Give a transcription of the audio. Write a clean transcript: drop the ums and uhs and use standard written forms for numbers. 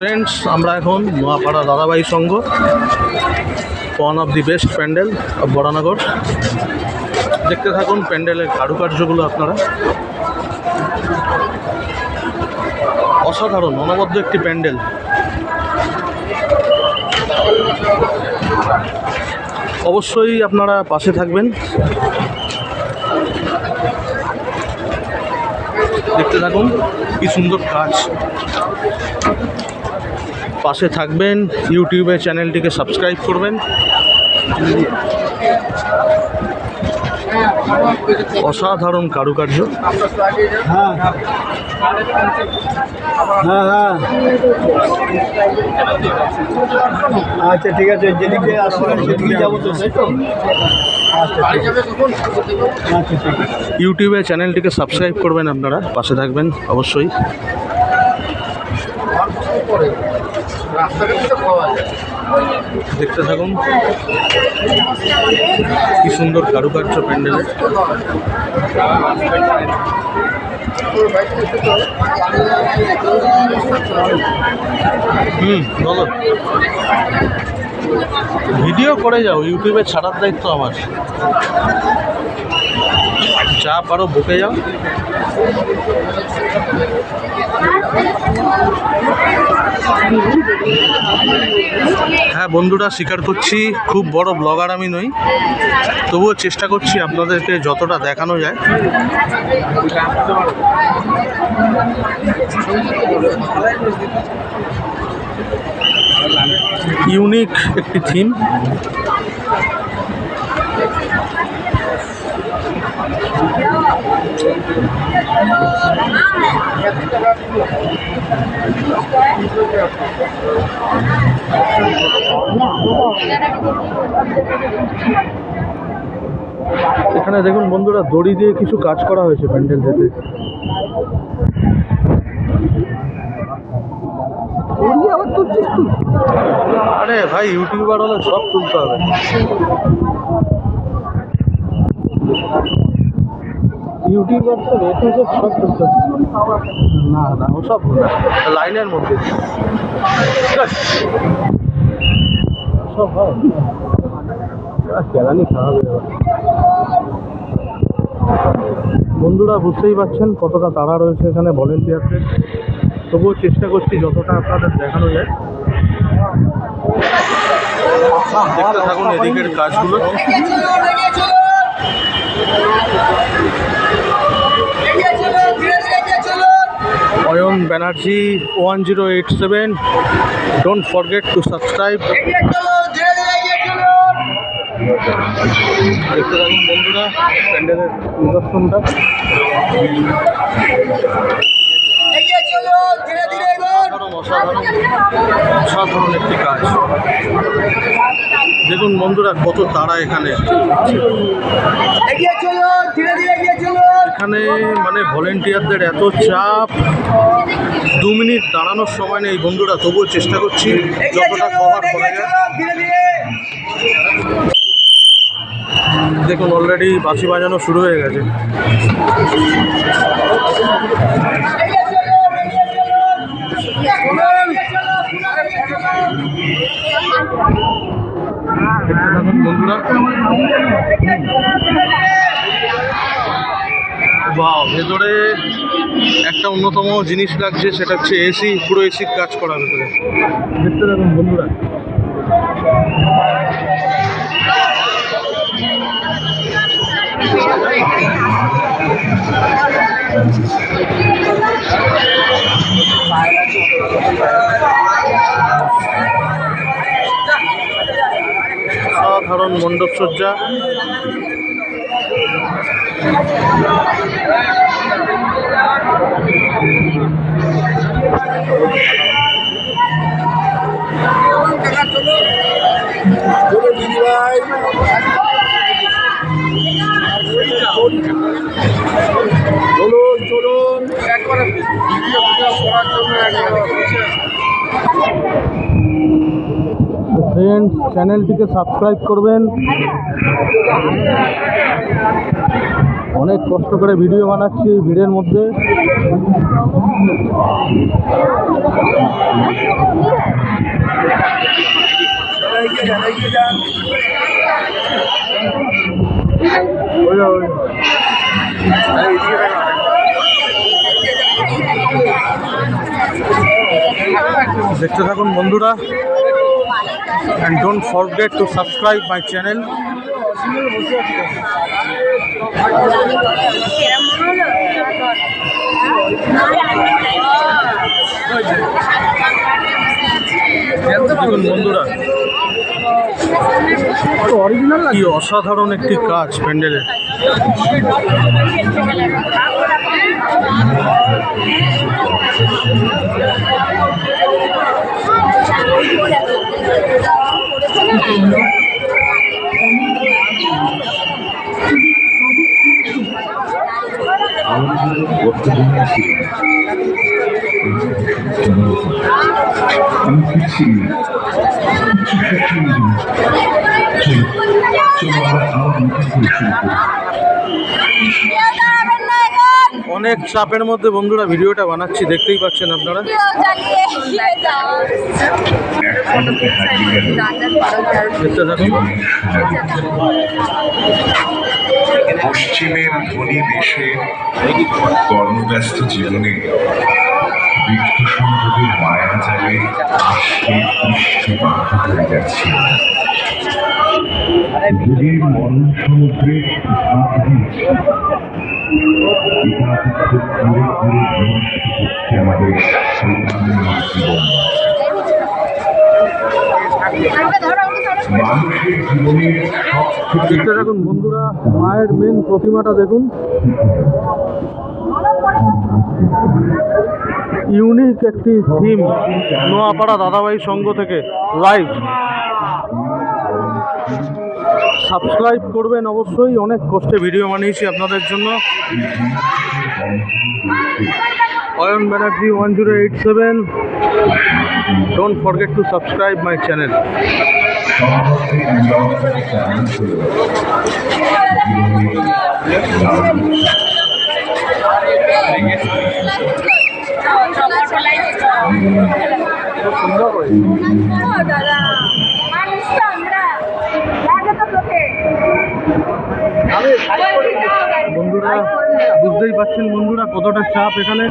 Friends, আমরা এখন Noapara Dadabhai Sangha, one of the best pandal of Baranagar. দেখতে থাকুন প্যান্ডেলের কারুকার্যগুলো আপনারা। অসাধারণ অনবদ্য একটি প্যান্ডেল। অবশ্যই আপনারা পাশে থাকবেন, দেখতে থাকুন কি সুন্দর কাজ। পাশে থাকবেন, ইউটিউবে চ্যানেলটিকে সাবস্ক্রাইব করবেন। অসাধারণ কারুকার্য। হ্যাঁ হ্যাঁ হ্যাঁ, আচ্ছা ঠিক আছে, যেদিকে আসবেন সেদিকে যাবো তো, তাই তো? ইউটিউবে চ্যানেলটিকে সাবস্ক্রাইব করবেন আপনারা, পাশে থাকবেন অবশ্যই। দেখতে থাকুন কি সুন্দর কারুকার্য প্যান্ডেলের। বলো, ভিডিও করে যাও, ইউটিউবে ছাড়ার দায়িত্ব আমার। যা পারো বকে যাও। হ্যাঁ বন্ধুরা, স্বীকার করছি খুব বড় ব্লগার আমি নই, তবুও চেষ্টা করছি আপনাদেরকে যতটা দেখানো যায়। ইউনিক একটি থিম। এখানে দেখুন বন্ধুরা, দড়ি দিয়ে কিছু কাজ করা হয়েছে প্যান্ডেল যেতে। আরে ভাই, ইউটিউবার হলে সব তুলতে হবে। ইউটিউবার তো রেটে সব তুলতে হবে। না না, ওসব লাইনের মধ্যে সব হয়। কেরানি খাওয়াবে বন্ধুরা, বুঝতেই পারছেন কতটা তাড়া রয়েছে এখানে ভলেন্টিয়ারদের, তবুও চেষ্টা করছি যতটা আপনাদের দেখানো যায়। দেখতে থাকুন এদিকের কাজগুলো। Ayan Banerjee 1087, don't forget to subscribe. দেখতে থাকুন বন্ধুরা প্যান্ডেলের নিদর্শনটা। অসাধারণ একটি কাজ। দেখুন বন্ধুরা কত তাড়া এখানে। এখানে মানে ভলেন্টিয়ারদের এত চাপ, 2 মিনিট দাঁড়ানোর সময় নেই বন্ধুরা, তবুও চেষ্টা করছি যতটা কভার করা যায়। দেখুন অলরেডি বাঁশি বাজানো শুরু হয়ে গেছে। বন্ধুরা বাহ, ভেতরে একটা অন্যতম জিনিস লাগছে, সেটা হচ্ছে এসি, পুরো এসির কাজ করা ভেতরে। দেখতে থাকুন বন্ধুরা। সাধারণ মণ্ডপসজ্জা। চলুন চলুন, একবারে করার জন্য ফ্রেন্ডস, চ্যানেলটিকে সাবস্ক্রাইব করবেন। অনেক কষ্ট করে ভিডিও বানাচ্ছি এই ভিড়ের মধ্যে। দেখতে থাকুন বন্ধুরা, and don't forget to subscribe my channel. দেখুন বন্ধুরা, কি অসাধারণ একটি কাজ প্যান্ডেলের। অনেক চাপের মধ্যে বন্ধুরা ভিডিওটা বানাচ্ছি, দেখতেই পাচ্ছেন আপনারা। দেখতে থাকুন। পশ্চিমের ধনী দেশে কর্মব্যস্ত জীবনে বৃক্ষ সম্পদের মায়া জালে আজকে দৃষ্টিবাধ্য হয়ে যাচ্ছে। যুগের মরণ সমুদ্রে আমাদের জীবন মানুষের জীবনের দেখতে থাকুন বন্ধুরা, মায়ের মেন প্রতিমাটা দেখুন, ইউনিক একটি থিম, নোয়াপাড়া দাদাভাই সংঘ থেকে লাইভ। সাবস্ক্রাইব করবেন অবশ্যই, অনেক কষ্টে ভিডিও বানিয়েছি আপনাদের জন্য। Ayan Banerjee 1087, don't forget to subscribe my channel. বন্ধুরা বুঝতেই পারছেন বন্ধুরা কতটা চাপ এখানে।